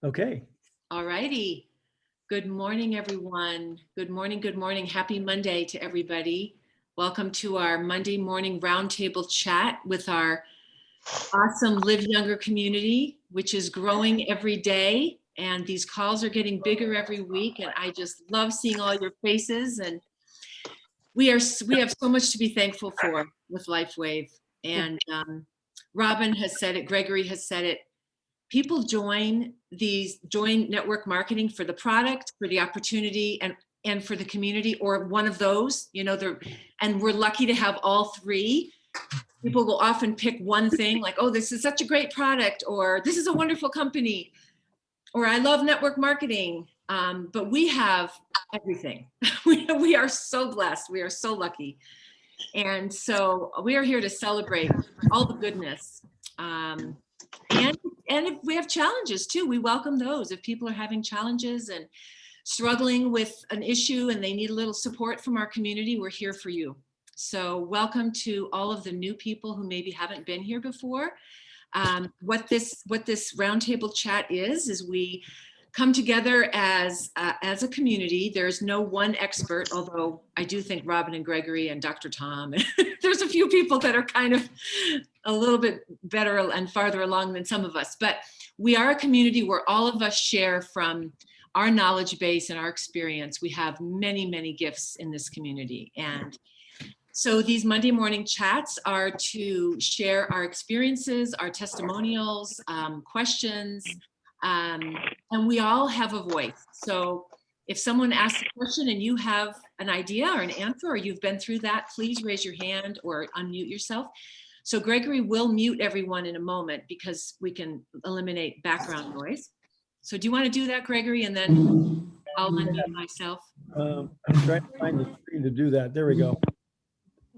Okay. All righty. Good morning, everyone. Good morning. Good morning. Happy Monday to everybody. Welcome to our Monday morning roundtable chat with our awesome Live Younger community, which is growing every day. And these calls are getting bigger every week. And I just love seeing all your faces. And we have so much to be thankful for with LifeWave. And Robin has said it. Gregory has said it. People join network marketing for the product, for the opportunity, and for the community, or one of those, and we're lucky to have all three. People will often pick one thing, like, oh, this is such a great product, or this is a wonderful company, or I love network marketing. But we have everything. We are so blessed. We are so lucky. And so we are here to celebrate all the goodness. And if we have challenges too, we welcome those. If people are having challenges and struggling with an issue and they need a little support from our community, we're here for you. So welcome to all of the new people who maybe haven't been here before. What this roundtable chat is we come together as a community. There's no one expert, although I do think Robin and Gregory and Dr. Tom, there's a few people that are kind of a little bit better and farther along than some of us. But we are a community where all of us share from our knowledge base and our experience. We have many, many gifts in this community. And so these Monday morning chats are to share our experiences, our testimonials, questions, and we all have a voice. So if someone asks a question and you have an idea or an answer, or you've been through that, please raise your hand or unmute yourself. So Gregory will mute everyone in a moment because we can eliminate background noise. So do you want to do that, Gregory? And then I'll unmute myself. I'm trying to find the screen to do that. There we go.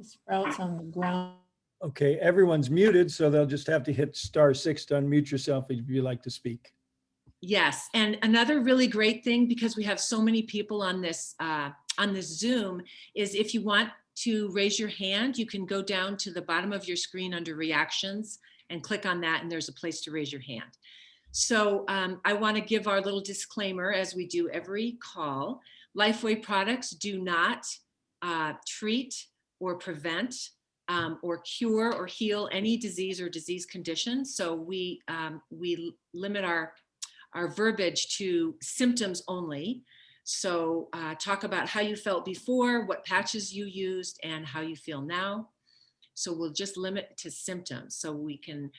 Sprouts on the ground. Okay, everyone's muted, so they'll just have to hit *6 to unmute yourself if you'd like to speak. Yes, and another really great thing, because we have so many people on this Zoom, is if you want to raise your hand, you can go down to the bottom of your screen under reactions and click on that, and there's a place to raise your hand. So I want to give our little disclaimer, as we do every call. LifeWave products do not treat or prevent or cure or heal any disease or disease condition. So we limit our verbiage to symptoms only. So talk about how you felt before, what patches you used, and how you feel now. So we'll just limit to symptoms so we can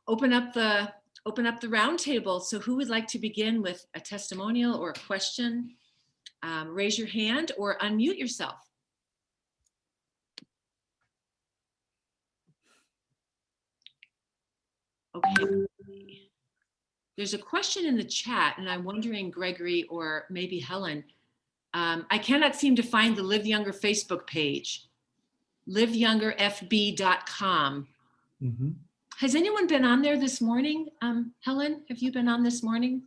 open up the roundtable. So who would like to begin with a testimonial or a question? Raise your hand or unmute yourself. Okay. There's a question in the chat, and I'm wondering, Gregory or maybe Helen, I cannot seem to find the Live Younger Facebook page, liveyoungerfb.com. Mm-hmm. Has anyone been on there this morning? Helen, have you been on this morning?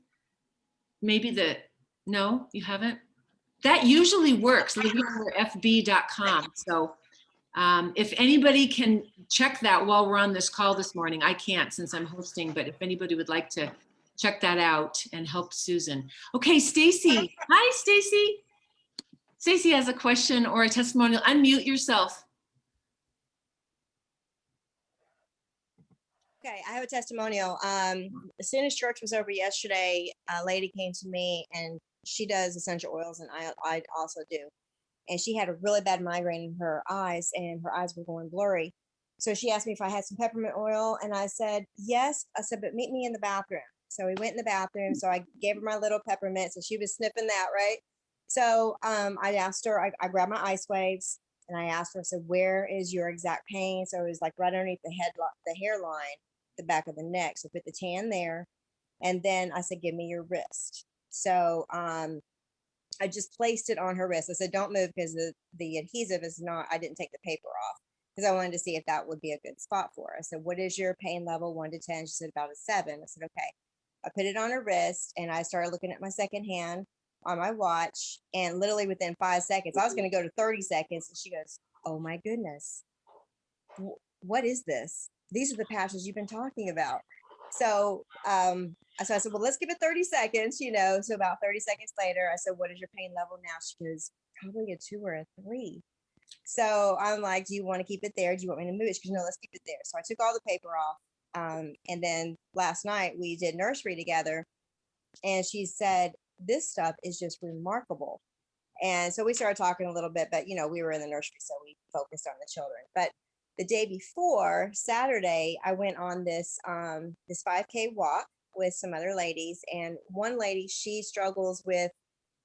Maybe no, you haven't? That usually works, liveyoungerfb.com. So if anybody can check that while we're on this call this morning, I can't since I'm hosting, but if anybody would like to check that out and help Susan. Okay, Stacy. Hi, Stacy. Stacy has a question or a testimonial. Unmute yourself. Okay, I have a testimonial. As soon as church was over yesterday, a lady came to me and she does essential oils, and I also do. And she had a really bad migraine in her eyes, and her eyes were going blurry. So she asked me if I had some peppermint oil, and I said, yes. I said, but meet me in the bathroom. So we went in the bathroom. So I gave her my little peppermint. So she was sniffing that, right? So I asked her, I grabbed my ice waves, and I asked her, I said, where is your exact pain? So it was like right underneath the hairline, the back of the neck. So put the tan there. And then I said, give me your wrist. So I just placed it on her wrist. I said, don't move, because the adhesive is not, I didn't take the paper off, because I wanted to see if that would be a good spot for her. I said, what is your pain level, 1 to 10? She said, about a 7. I said, okay. I put it on her wrist, and I started looking at my second hand on my watch, and literally within 5 seconds, I was going to go to 30 seconds. And she goes, oh my goodness, what is this? These are the patches you've been talking about. So So I said, well, let's give it 30 seconds, you know. So about 30 seconds later, I said, what is your pain level now? She goes, probably a 2 or a 3. So I'm like, do you want to keep it there? Do you want me to move it? She goes, no, let's keep it there. So I took all the paper off. And then last night we did nursery together. And she said, this stuff is just remarkable. And so we started talking a little bit, but you know, we were in the nursery, so we focused on the children. But the day before, Saturday, I went on this 5K walk with some other ladies. And one lady, she struggles with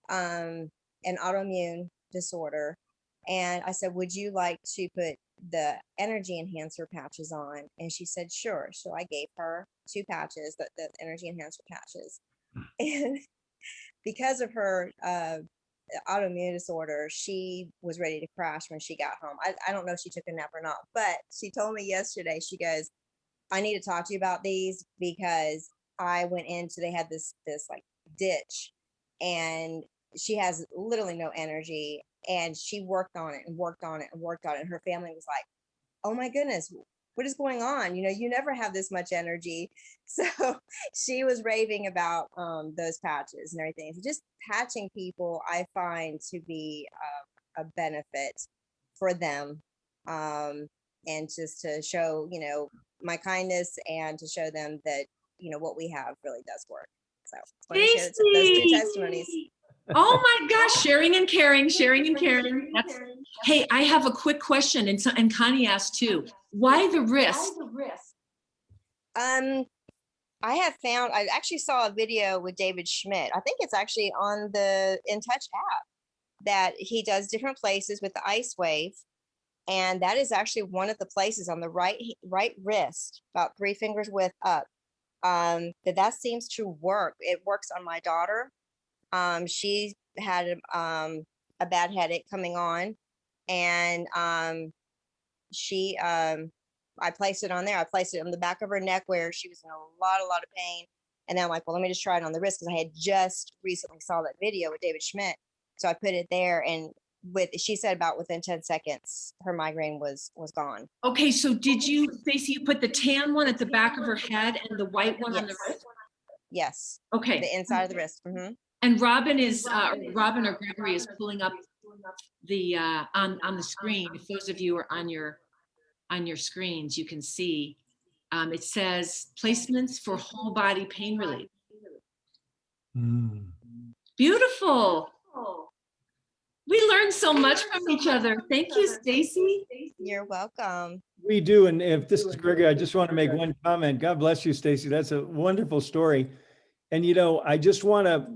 an autoimmune disorder. And I said, would you like to put the energy enhancer patches on? And she said, sure. So I gave her 2 patches, the energy enhancer patches. And because of her autoimmune disorder, she was ready to crash when she got home. I don't know if she took a nap or not, but she told me yesterday, she goes, I need to talk to you about these because I went into, they had this like ditch, and she has literally no energy, and she worked on it and worked on it and worked on it. And her family was like, oh my goodness, what is going on? You know, you never have this much energy. So she was raving about those patches and everything. So just patching people, I find to be a benefit for them. And just to show, you know, my kindness and to show them that, you know, what we have really does work. So I just wanted to share those 2 testimonies. Oh my gosh, sharing and caring, sharing and caring. Hey, I have a quick question, and Connie asked too. Why the wrist? I have found, I actually saw a video with David Schmidt. I think it's actually on the In Touch app that he does different places with the ice wave. And that is actually one of the places on the right wrist, about 3 fingers width up. That seems to work. It works on my daughter. She had a bad headache coming on, and I placed it on there. I placed it on the back of her neck where she was in a lot of pain. And then I'm like, well, let me just try it on the wrist, because I had just recently saw that video with David Schmidt. So I put it there, and she said about within 10 seconds, her migraine was gone. Okay, so did you, Stacey, you put the tan one at the back of her head and the white one on the wrist? Yes. Okay. The inside of the wrist. Mm-hmm. And Robin or Gregory is pulling up the on the screen. If those of you are on your screens, you can see it says placements for whole body pain relief. Beautiful. We learned so much from each other. Thank you, Stacey. You're welcome. We do. And if this is Gregory, I just want to make one comment. God bless you, Stacey. That's a wonderful story. And, you know, I just want to,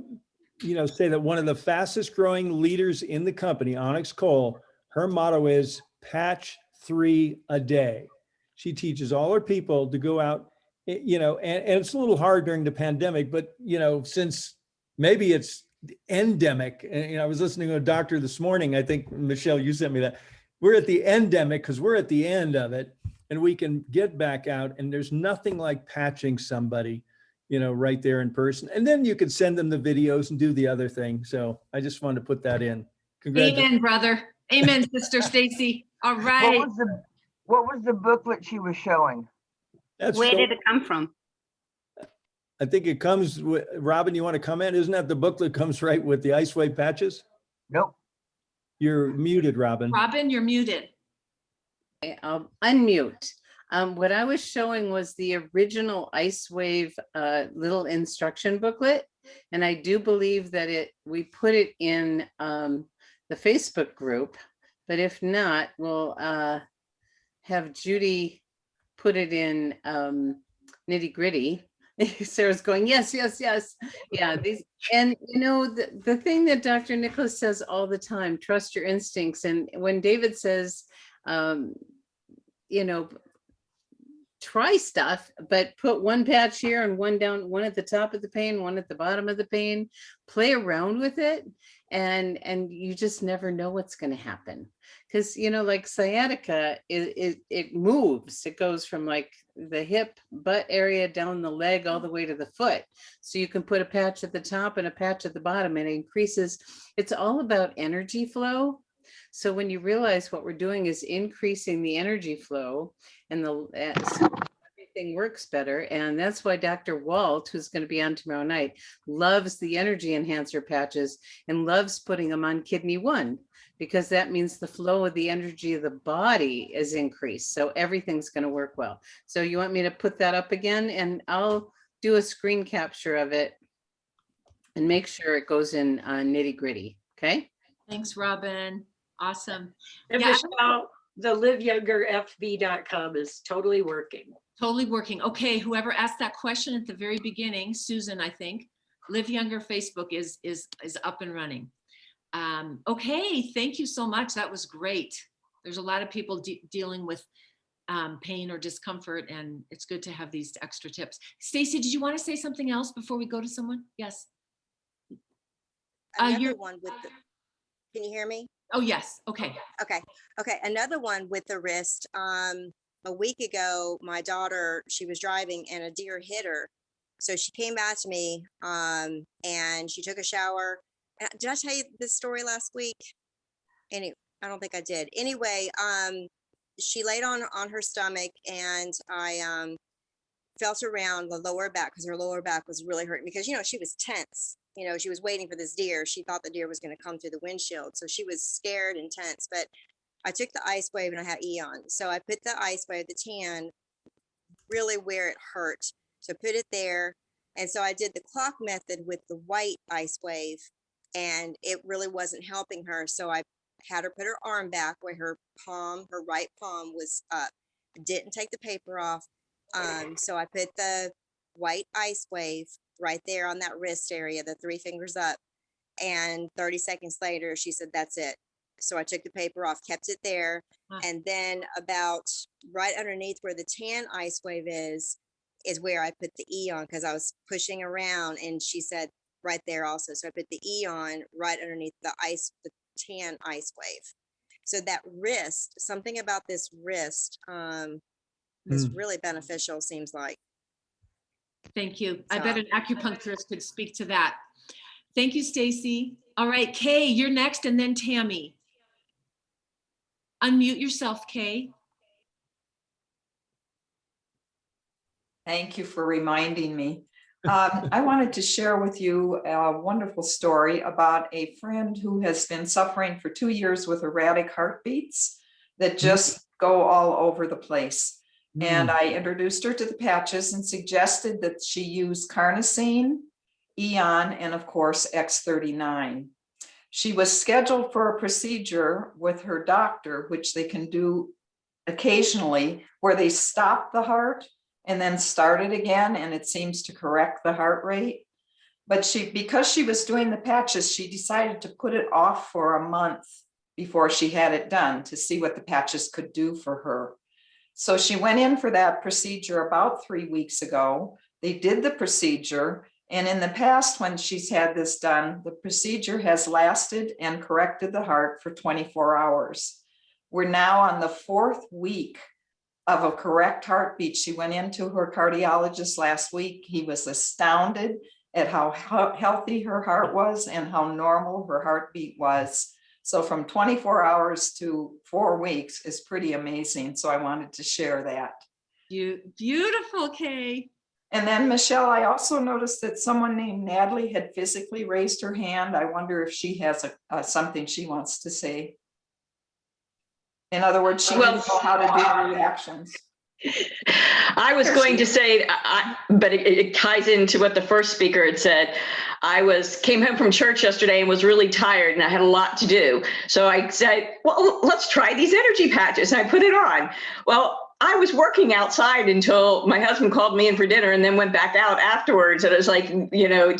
you know, say that one of the fastest growing leaders in the company, Onyx Cole, her motto is patch 3 a day. She teaches all her people to go out, you know, and it's a little hard during the pandemic, but, you know, since maybe it's endemic. And, you know, I was listening to a doctor this morning. I think, Michelle, you sent me that. We're at the endemic because we're at the end of it, and we can get back out, and there's nothing like patching somebody, you know, right there in person. And then you could send them the videos and do the other thing. So I just wanted to put that in. Amen, brother. Amen, Sister Stacey. All right. What was the booklet she was showing? Where did it come from? I think it comes with, Robin, you want to comment? Isn't that the booklet comes right with the Ice Wave patches? Nope. You're muted, Robin. Robin, you're muted. Okay, I'll unmute. What I was showing was the original Ice Wave little instruction booklet. And I do believe that we put it in the Facebook group, but if not, we'll have Judy put it in Nitty Gritty. Sarah's going, yes, yes, yes. Yeah, these, and you know, the thing that Dr. Nicholas says all the time, trust your instincts. And when David says, you know, try stuff, but put one patch here and one down, one at the top of the pain, one at the bottom of the pain, play around with it. And you just never know what's going to happen. Because, you know, like sciatica, it moves. It goes from like the hip, butt area down the leg all the way to the foot. So you can put a patch at the top and a patch at the bottom, and it increases. It's all about energy flow. So when you realize what we're doing is increasing the energy flow, and everything works better. And that's why Dr. Walt, who's going to be on tomorrow night, loves the energy enhancer patches and loves putting them on Kidney One, because that means the flow of the energy of the body is increased. So everything's going to work well. So you want me to put that up again, and I'll do a screen capture of it and make sure it goes in nitty gritty. Okay. Thanks, Robin. Awesome. And Yeah, Michelle, the liveyoungerfb.com is totally working. totally working. Okay, whoever asked that question at the very beginning, Susan, I think, Live Younger Facebook is up and running. Okay, thank you so much. That was great. There's a lot of people dealing with pain or discomfort, and it's good to have these extra tips. Stacy, did you want to say something else before we go to someone? Yes. Another one with the, can you hear me? Oh, yes. Okay. Okay. Another one with the wrist. A week ago, my daughter, she was driving and a deer hit her. So she came back to me and she took a shower. Did I tell you this story last week? Anyway, I don't think I did. Anyway, she laid on her stomach, and I felt around the lower back because her lower back was really hurting because, you know, she was tense. You know, she was waiting for this deer. She thought the deer was going to come through the windshield. So she was scared and tense, but I took the Ice Wave and I had Eon. So I put the Ice Wave, the tan, really where it hurt. So put it there. And so I did the clock method with the white Ice Wave, and it really wasn't helping her. So I had her put her arm back where her palm, her right palm was up. Didn't take the paper off. So I put the white Ice Wave right there on that wrist area, the 3 fingers up. And 30 seconds later, she said, that's it. So I took the paper off, kept it there. And then about right underneath where the tan Ice Wave is where I put the Eon, because I was pushing around, and she said right there also. So I put the Eon right underneath the tan Ice Wave. So that wrist, something about this wrist is really beneficial, seems like. Thank you. I bet an acupuncturist could speak to that. Thank you, Stacy. All right, Kay, you're next, and then Tammy. Unmute yourself, Kay. Thank you for reminding me. I wanted to share with you a wonderful story about a friend who has been suffering for 2 years with erratic heartbeats that just go all over the place. And I introduced her to the patches and suggested that she use carnosine, Eon, and of course, X39. She was scheduled for a procedure with her doctor, which they can do occasionally, where they stop the heart and then start it again, and it seems to correct the heart rate. But because she was doing the patches, she decided to put it off for a month before she had it done to see what the patches could do for her. So she went in for that procedure about 3 weeks ago. They did the procedure, and in the past, when she's had this done, the procedure has lasted and corrected the heart for 24 hours. We're now on the 4th week of a correct heartbeat. She went into her cardiologist last week. He was astounded at how healthy her heart was and how normal her heartbeat was. So from 24 hours to 4 weeks is pretty amazing. So I wanted to share that. Beautiful, Kay. And then Michelle, I also noticed that someone named Natalie had physically raised her hand. I wonder if she has something she wants to say. In other words, she didn't know how to do reactions. I was going to say, but it ties into what the first speaker had said. I came home from church yesterday and was really tired, and I had a lot to do. So I said, well, let's try these energy patches. And I put it on. Well, I was working outside until my husband called me in for dinner, and then went back out afterwards. And it was like, you know,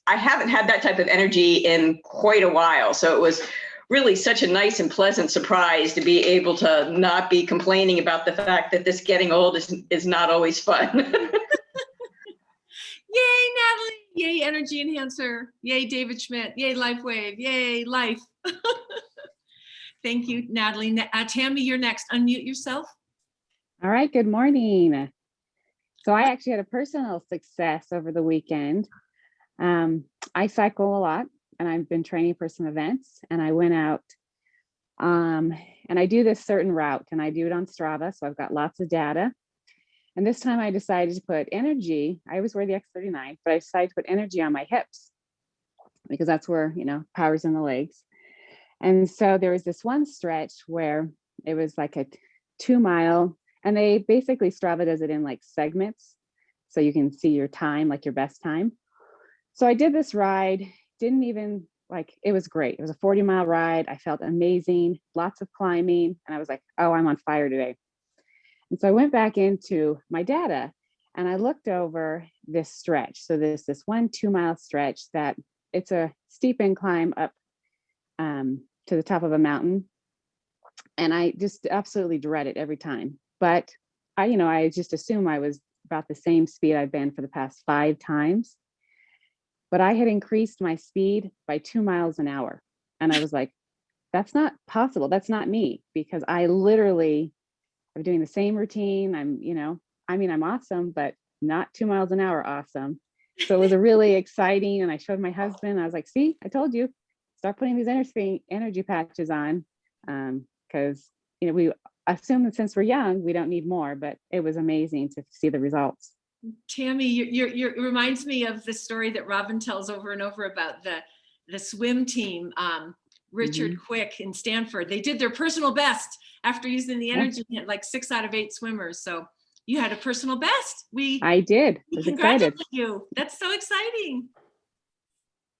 I haven't had that type of energy in quite a while. So it was really such a nice and pleasant surprise to be able to not be complaining about the fact that this getting old is not always fun. Yay, Natalie. Yay, energy enhancer. Yay, David Schmidt. Yay, LifeWave. Yay, life. Thank you, Natalie. Tammy, you're next. Unmute yourself. All right, good morning. So I actually had a personal success over the weekend. I cycle a lot, and I've been training for some events, and I went out and I do this certain route, and I do it on Strava. So I've got lots of data. And this time I decided to put energy. I always wear the X39, but I decided to put energy on my hips because that's where, power's in the legs. And so there was this one stretch where it was like a 2-mile, and they basically Strava does it in like segments. So you can see your time, like your best time. So I did this ride, didn't even it was great. It was a 40-mile ride. I felt amazing, lots of climbing. And I was like, oh, I'm on fire today. And so I went back into my data and I looked over this stretch. So there's this 1 2-mile stretch that it's a steep incline up to the top of a mountain. And I just absolutely dread it every time. But I just assume I was about the same speed I've been for the past 5 times. But I had increased my speed by 2 miles an hour. And I was like, that's not possible. That's not me, because I literally am doing the same routine. I'm awesome, but not 2 miles an hour awesome. So it was a really exciting, and I showed my husband, I was like, see, I told you, start putting these energy patches on. Because, we assume that since we're young, we don't need more, but it was amazing to see the results. Tammy, it reminds me of the story that Robin tells over and over about the swim team, Richard Quick in Stanford. They did their personal best after using the energy, like 6 out of 8 swimmers. So you had a personal best. I did. I was congratulate excited. you. That's so exciting.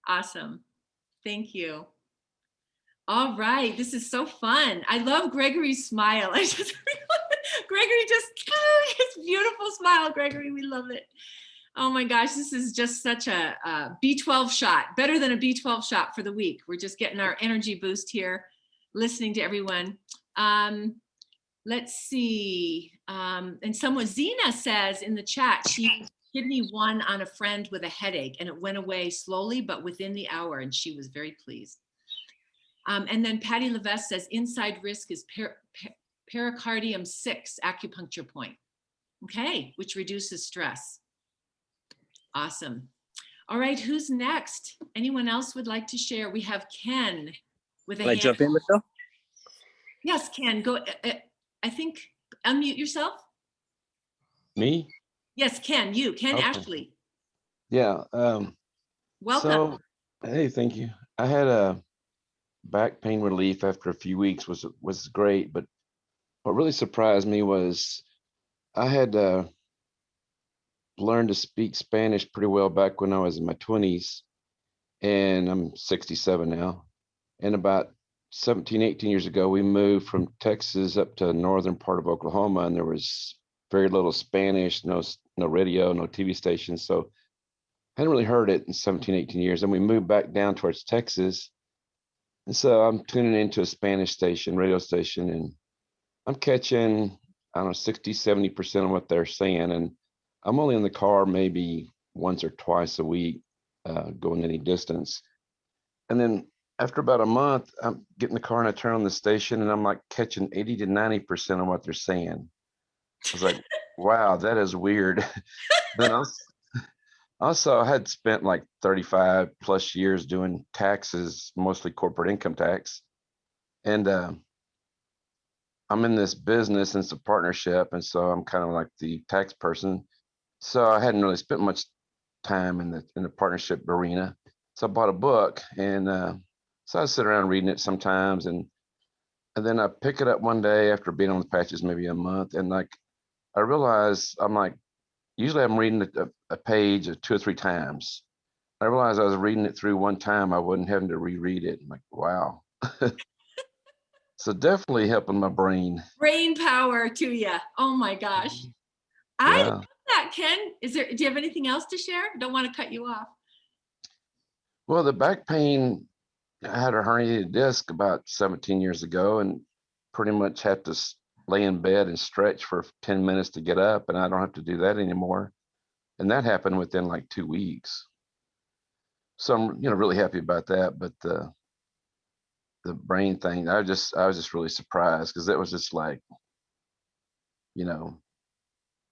Awesome. Thank you. All right. This is so fun. I love Gregory's smile. Gregory his beautiful smile, Gregory. We love it. Oh my gosh, this is just such a B12 shot, better than a B12 shot for the week. We're just getting our energy boost here, listening to everyone. Let's see. And Zena says in the chat, she kidney 1 on a friend with a headache, and it went away slowly, but within the hour, and she was very pleased. And then Patty Levesque says, inside risk is pericardium 6 acupuncture point. Okay, which reduces stress. Awesome. All right, who's next? Anyone else would like to share? We have Ken with a hand. Can I jump in, Michelle? Yes, Ken, go. I think unmute yourself. Me? Yes, Ken, Okay. Ashley. Yeah. Welcome. So, hey, thank you. I had a back pain relief after a few weeks, was great, but what really surprised me was I had learned to speak Spanish pretty well back when I was in my 20s, and I'm 67 now. And about 17, 18 years ago, we moved from Texas up to the northern part of Oklahoma, and there was very little Spanish, no radio, no TV stations. So I hadn't really heard it in 17, 18 years. And we moved back down towards Texas. And so I'm tuning into a Spanish station, radio station, and I'm catching, I don't know, 60, 70% of what they're saying. And I'm only in the car maybe once or twice a week, going any distance. And then after about a month, I'm getting in the car and I turn on the station and I'm like catching 80 to 90% of what they're saying. I was like, wow, that is weird. Then also, I had spent like 35 plus years doing taxes, mostly corporate income tax. And I'm in this business and it's a partnership. And so I'm kind of like the tax person. So I hadn't really spent much time in the partnership arena. So I bought a book, and so I sit around reading it sometimes. And then I pick it up one day after being on the patches maybe a month. And like, I realized usually I'm reading a page 2 or 3 times. I realized I was reading it through one time. I wasn't having to reread it. I'm like, wow. So definitely helping my brain. Brain power to you. Oh my gosh. I love that, Ken. Do you have anything else to share? Don't want to cut you off. Well, the back pain, I had a herniated disc about 17 years ago and pretty much had to lay in bed and stretch for 10 minutes to get up, and I don't have to do that anymore. And that happened within like 2 weeks. So I'm, really happy about that. But the brain thing, I was just really surprised, because it was just like,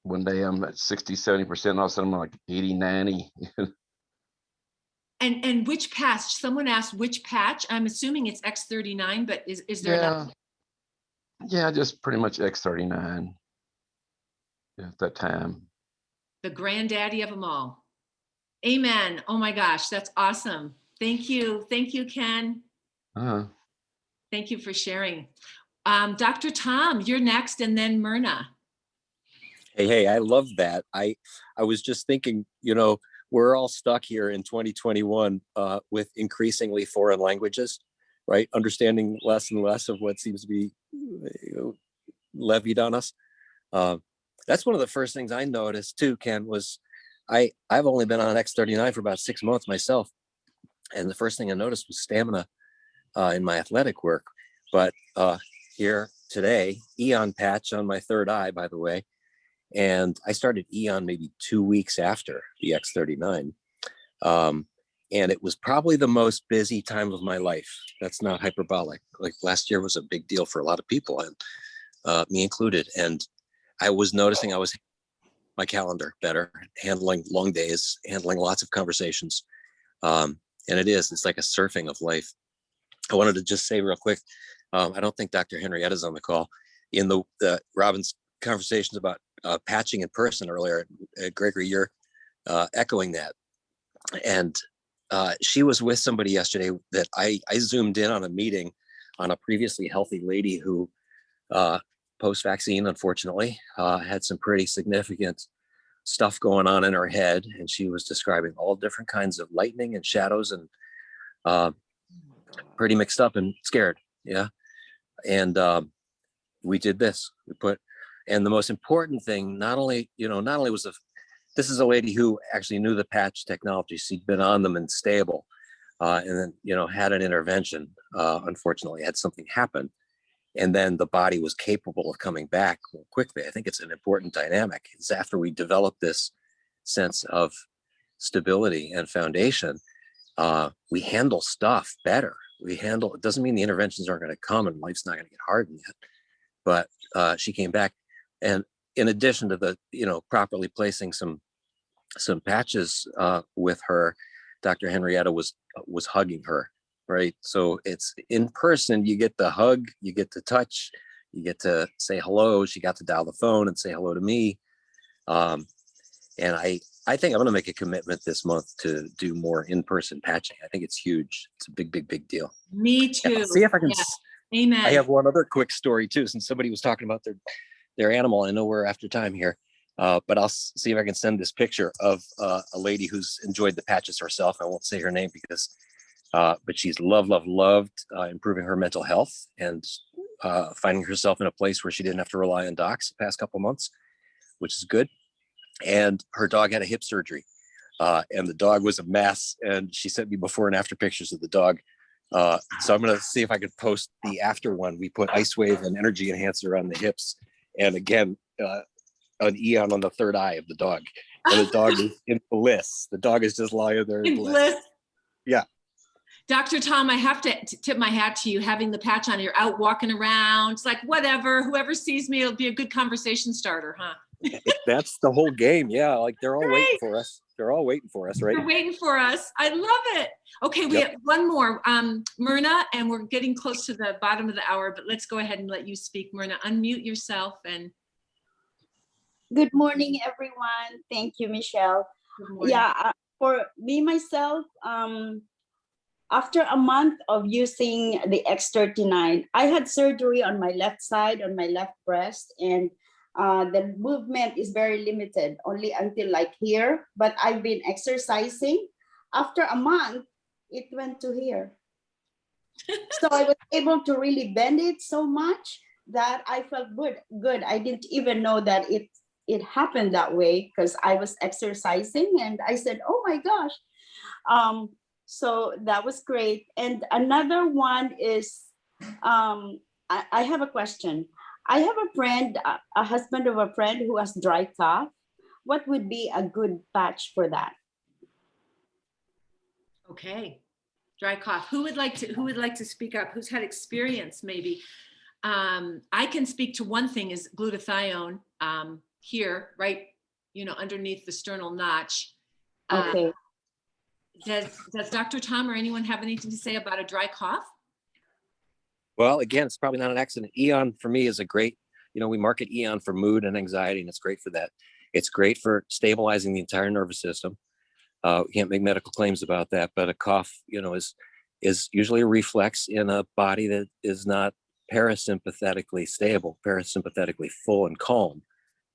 one day I'm at 60, 70%, all of a sudden I'm like 80, 90. And which patch? Someone asked which patch. I'm assuming it's X39, but is there another? Yeah, just pretty much X39. at that time. The granddaddy of them all. Amen. Oh my gosh, that's awesome. Thank you. Thank you, Ken. Uh, Thank you for sharing. Dr. Tom, you're next, and then Myrna. Hey, I love that. I was just thinking, we're all stuck here in 2021 with increasingly foreign languages, right? Understanding less and less of what seems to be levied on us. That's one of the first things I noticed too, Ken, was I've only been on X39 for about 6 months myself. And the first thing I noticed was stamina in my athletic work. But here today, Eon patch on my third eye, by the way. And I started Eon maybe 2 weeks after the X39. And it was probably the most busy time of my life. That's not hyperbolic. Like last year was a big deal for a lot of people, and me included. And I was noticing my calendar better, handling long days, handling lots of conversations. And it's like a surfing of life. I wanted to just say real quick, I don't think Dr. Henrietta's on the call. In the Robin's conversations about patching in person earlier, Gregory, you're echoing that. And she was with somebody yesterday that I zoomed in on a meeting on a previously healthy lady who post-vaccine, unfortunately, had some pretty significant stuff going on in her head. And she was describing all different kinds of lightning and shadows and pretty mixed up and scared. Yeah. And we did this. And the most important thing, not only was this is a lady who actually knew the patch technology. She'd been on them and stable, and then, had an intervention, unfortunately had something happen. And then the body was capable of coming back more quickly. I think it's an important dynamic. It's after we develop this sense of stability and foundation, we handle stuff better. It doesn't mean the interventions aren't going to come and life's not going to get hardened yet, but she came back. And in addition to the, properly placing some patches with her, Dr. Henrietta was hugging her, right? So it's in person, you get the hug, you get to touch, you get to say hello. She got to dial the phone and say hello to me. And I think I'm going to make a commitment this month to do more in-person patching. I think it's huge. It's a big, big, big deal. Me too. Yeah, see if I can. Yeah. Amen. I have one other quick story too, since somebody was talking about their animal. I know we're after time here, but I'll see if I can send this picture of a lady who's enjoyed the patches herself. I won't say her name because, but she's loved improving her mental health and finding herself in a place where she didn't have to rely on docs the past couple of months, which is good. And her dog had a hip surgery, and the dog was a mess. And she sent me before and after pictures of the dog. So I'm going to see if I could post the after one. We put Ice Wave and energy enhancer on the hips. And again, an Eon on the third eye of the dog. And the dog is in bliss. The dog is just lying there in bliss. Yeah. Dr. Tom, I have to tip my hat to you having the patch on. You're out walking around. It's like, whatever, whoever sees me, it'll be a good conversation starter, huh? That's the whole game. Yeah. Like they're all waiting for us. They're all waiting for us, right? They're waiting for us. I love it. Okay, we have one more. Myrna, and we're getting close to the bottom of the hour, but let's go ahead and let you speak. Myrna, unmute yourself and. Good morning, everyone. Thank you, Michelle. Yeah, for me, myself, after a month of using the X39, I had surgery on my left side, on my left breast, and the movement is very limited, only until like here, but I've been exercising. After a month, it went to here. So I was able to really bend it so much that I felt good. I didn't even know that it happened that way because I was exercising and I said, oh my gosh. So that was great. And another one is, I have a question. I have a friend, a husband of a friend who has dry cough. What would be a good patch for that? Okay, dry cough. Who would like to speak up? Who's had experience maybe? I can speak to one thing is glutathione here, right, underneath the sternal notch. Okay. Does Dr. Tom or anyone have anything to say about a dry cough? Well, again, it's probably not an accident. Eon for me is a great we market Eon for mood and anxiety, and it's great for that. It's great for stabilizing the entire nervous system. We can't make medical claims about that, but a cough, is usually a reflex in a body that is not parasympathetically stable, parasympathetically full and calm,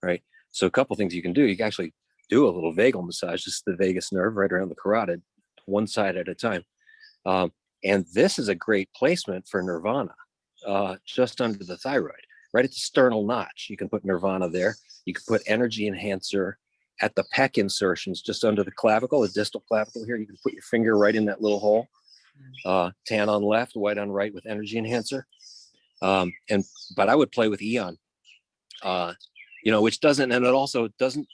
right? So a couple things you can do. You can actually do a little vagal massage, just the vagus nerve right around the carotid, one side at a time. And this is a great placement for Nirvana, just under the thyroid, right at the sternal notch. You can put Nirvana there. You can put Energy Enhancer at the pec insertions, just under the clavicle, the distal clavicle here. You can put your finger right in that little hole. Tan on left, white on right with Energy Enhancer. But I would play with Eon, which doesn't, and it also doesn't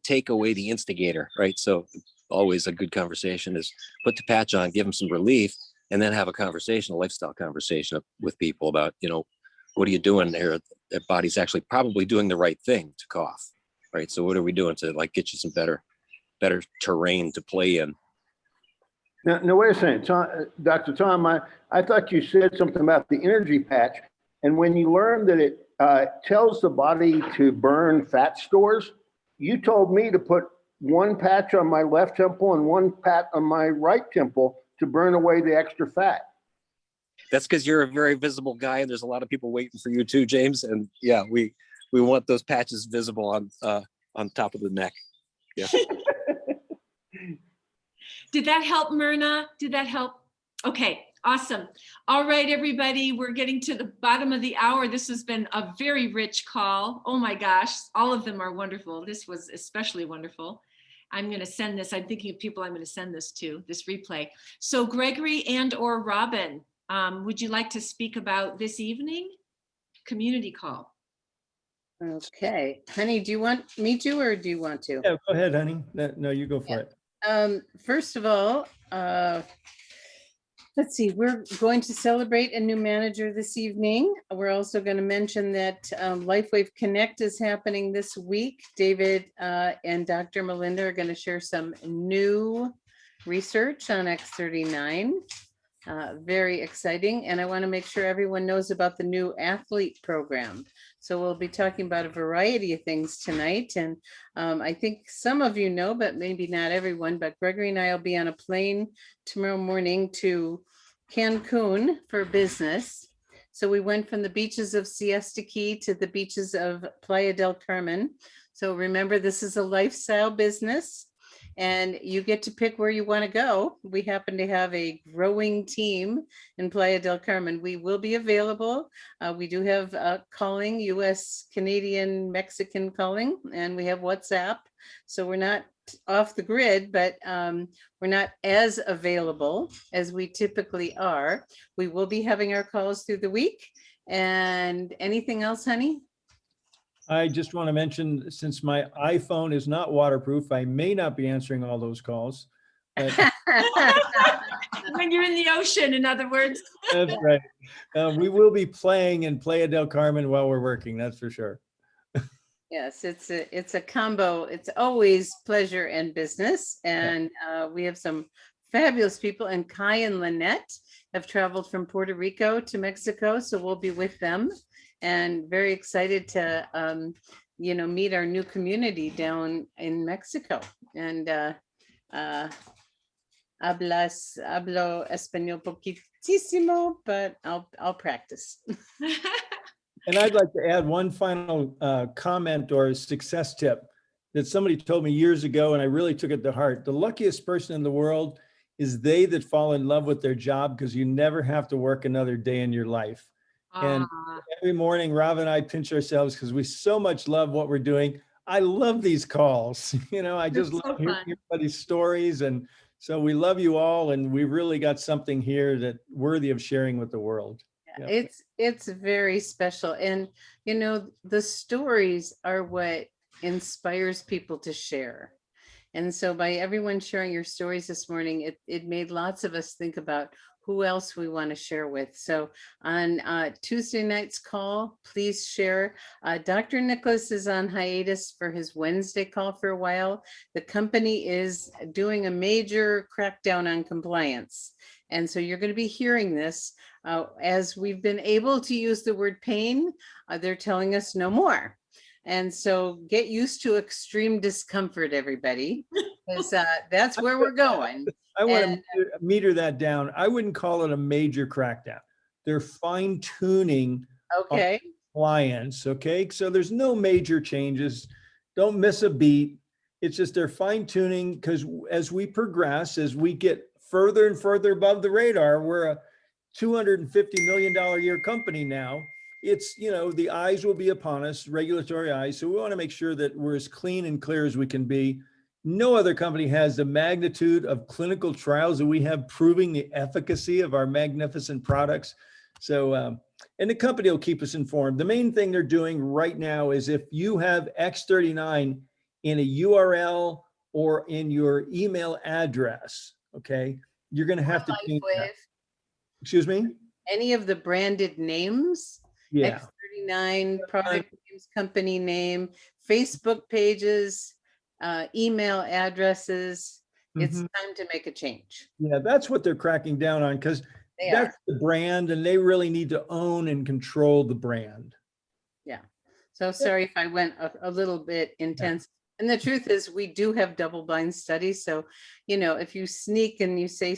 take away the instigator, right? So always a good conversation is put the patch on, give them some relief, and then have a conversation, a lifestyle conversation with people about, what are you doing there? Their body's actually probably doing the right thing to cough, right? So what are we doing to get you some better terrain to play in? Now wait a second, Dr. Tom, I thought you said something about the energy patch. And when you learned that it tells the body to burn fat stores, you told me to put one patch on my left temple and one patch on my right temple to burn away the extra fat. That's because you're a very visible guy, and there's a lot of people waiting for you too, James. And yeah, we want those patches visible on top of the neck. Yeah. Did that help, Myrna? Did that help? Okay, awesome. All right, everybody, we're getting to the bottom of the hour. This has been a very rich call. Oh my gosh, all of them are wonderful. This was especially wonderful. I'm going to send this. I'm thinking of people I'm going to send this to, this replay. So Gregory and or Robin, would you like to speak about this evening? Community call. Okay, honey, do you want me to, or do you want to? Yeah, go ahead, honey. No, you go for it. First of all, let's see, we're going to celebrate a new manager this evening. We're also going to mention that LifeWave Connect is happening this week. David and Dr. Melinda are going to share some new research on X39. Very exciting. And I want to make sure everyone knows about the new athlete program. So we'll be talking about a variety of things tonight. And I think some of you know, but maybe not everyone, but Gregory and I will be on a plane tomorrow morning to Cancun for business. So we went from the beaches of Siesta Key to the beaches of Playa del Carmen. So remember, this is a lifestyle business, and you get to pick where you want to go. We happen to have a growing team in Playa del Carmen. We will be available. We do have calling, US, Canadian, Mexican calling, and we have WhatsApp. So we're not off the grid, but we're not as available as we typically are. We will be having our calls through the week. And anything else, honey? I just want to mention, since my iPhone is not waterproof, I may not be answering all those calls. But when you're in the ocean, in other words. that's right. We will be playing in Playa del Carmen while we're working, that's for sure. Yes, it's a combo. It's always pleasure and business. And we have some fabulous people, and Kai and Lynette have traveled from Puerto Rico to Mexico. So we'll be with them, and very excited to, meet our new community down in Mexico. And hablo español poquitísimo, but I'll practice. And I'd like to add one final comment or success tip that somebody told me years ago, and I really took it to heart. The luckiest person in the world is they that fall in love with their job, because you never have to work another day in your life. And every morning, Rob and I pinch ourselves because we so much love what we're doing. I love these calls. I just love hearing everybody's stories. And so we love you all, and we really got something here that worthy of sharing with the world. Yeah. It's very special. And, the stories are what inspires people to share. And so by everyone sharing your stories this morning, it made lots of us think about who else we want to share with. So on Tuesday night's call, please share. Dr. Nicholas is on hiatus for his Wednesday call for a while. The company is doing a major crackdown on compliance. And so you're going to be hearing this as we've been able to use the word pain. They're telling us no more. And so get used to extreme discomfort, everybody, because that's where we're going. I want And- to meter that down. I wouldn't call it a major crackdown. They're fine tuning Okay. compliance. Okay. So there's no major changes. Don't miss a beat. It's just they're fine tuning because as we progress, as we get further and further above the radar, we're a $250 million a year company now. It's, you know, the eyes will be upon us, regulatory eyes. So we want to make sure that we're as clean and clear as we can be. No other company has the magnitude of clinical trials that we have proving the efficacy of our magnificent products. So, and the company will keep us informed. The main thing they're doing right now is if you have X39 in a URL or in your email address, okay, you're going to have to change that. LifeWave, Excuse me? any of the branded names, Yeah. X39, product names, company name, Facebook pages, email addresses. It's Mhm. time to make a change. Yeah, that's what they're cracking down on because They that's are. the brand and they really need to own and control the brand. Yeah. So sorry if I went a little bit intense. And the truth is we do have double blind studies. So, you know, if you sneak and you say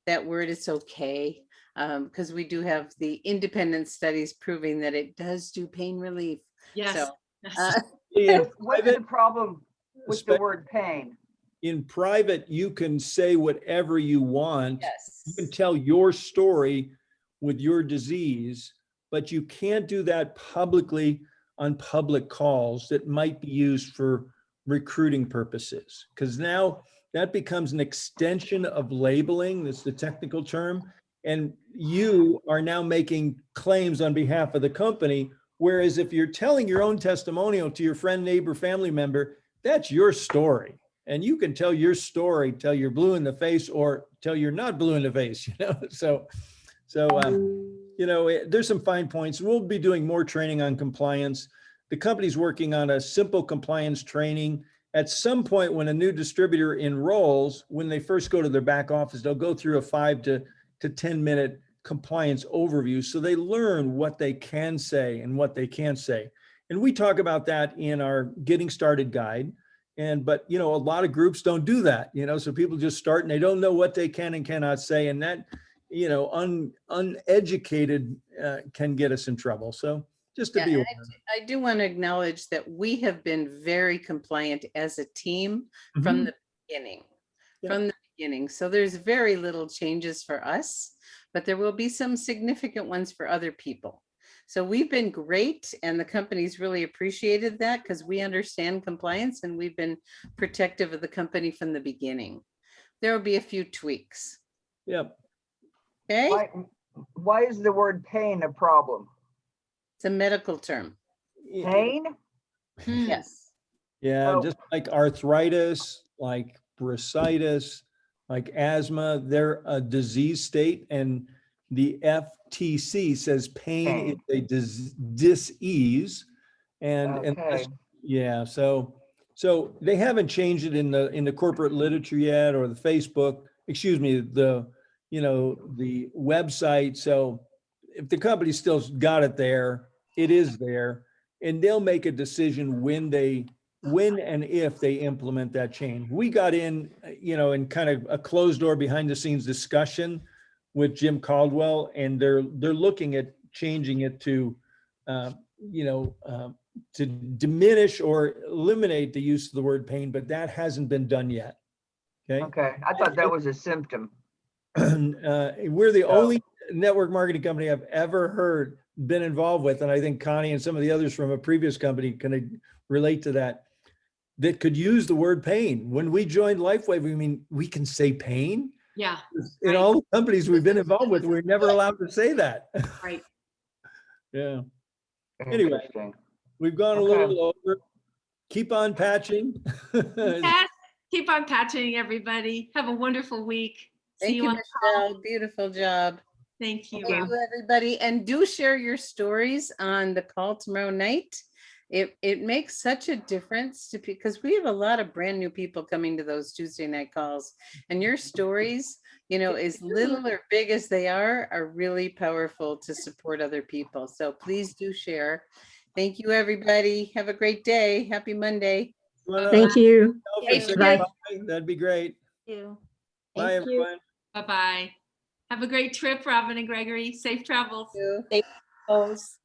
that word, it's okay. Because we do have the independent studies proving that it does do pain relief. Yes. So, In What's the private, problem with the Espe- word pain? in private, you can say whatever you want. yes. You can tell your story with your disease, but you can't do that publicly on public calls that might be used for recruiting purposes. Because now that becomes an extension of labeling, that's the technical term. And you are now making claims on behalf of the company. Whereas if you're telling your own testimonial to your friend, neighbor, family member, that's your story. And you can tell your story till you're blue in the face or till you're not blue in the face, you know? So, you know, there's some fine points. We'll be doing more training on compliance. The company's working on a simple compliance training. At some point when a new distributor enrolls, when they first go to their back office, they'll go through a 5 to 10 minute compliance overview. So they learn what they can say and what they can't say. And we talk about that in our Getting Started guide. But, you know, a lot of groups don't do that, you know, so people just start and they don't know what they can and cannot say. And that, you know, uneducated can get us in trouble. So just to Yeah, be and aware. I do want to acknowledge that we have been very compliant as a team Mhm. from the beginning. Yeah. From the beginning. So there's very little changes for us, but there will be some significant ones for other people. So we've been great and the company's really appreciated that because we understand compliance and we've been protective of the company from the beginning. There will be a few tweaks. Yep. Okay, Why is the word pain a problem? it's a medical term. Pain? Yes. Yeah, Oh. just like arthritis, like bursitis, like asthma, they're a disease state. And the FTC says pain is a dis-ease. And Okay. that's- yeah, so they haven't changed it in the corporate literature yet, or the Facebook, excuse me, the website. So if the company still's got it there, it is there, and they'll make a decision when and if they implement that change. We got in, you know, in kind of a closed door behind the scenes discussion with Jim Caldwell, and they're looking at changing it to, to diminish or eliminate the use of the word pain, but that hasn't been done yet. Okay. Okay, I thought that was a symptom. We're the only network marketing company I've ever been involved with, and I think Connie and some of the others from a previous company can relate to that could use the word pain. When we joined LifeWave, I mean, we can say pain. Yeah. In all the companies we've been involved with, we're never allowed to say that. Right. Yeah. Anyway, Interesting. we've gone a Okay. little over. Keep on patching. Yes. Keep on patching, everybody. Have a wonderful week. Thank you, on the Michelle. call. Beautiful job. Thank you. Thank you, everybody. And do share your stories on the call tomorrow night. It makes such a difference to because we have a lot of brand new people coming to those Tuesday night calls, and your stories, you know, as little or big as they are really powerful to support other people. So please do share. Thank you, everybody. Have a great day. Happy Monday. Thank you. For a second, Bye. Bobby? That'd be great. You. Bye, Thank you. everyone. Bye-bye. Have a great trip, Robin and Gregory. Safe travels. You. Stay close.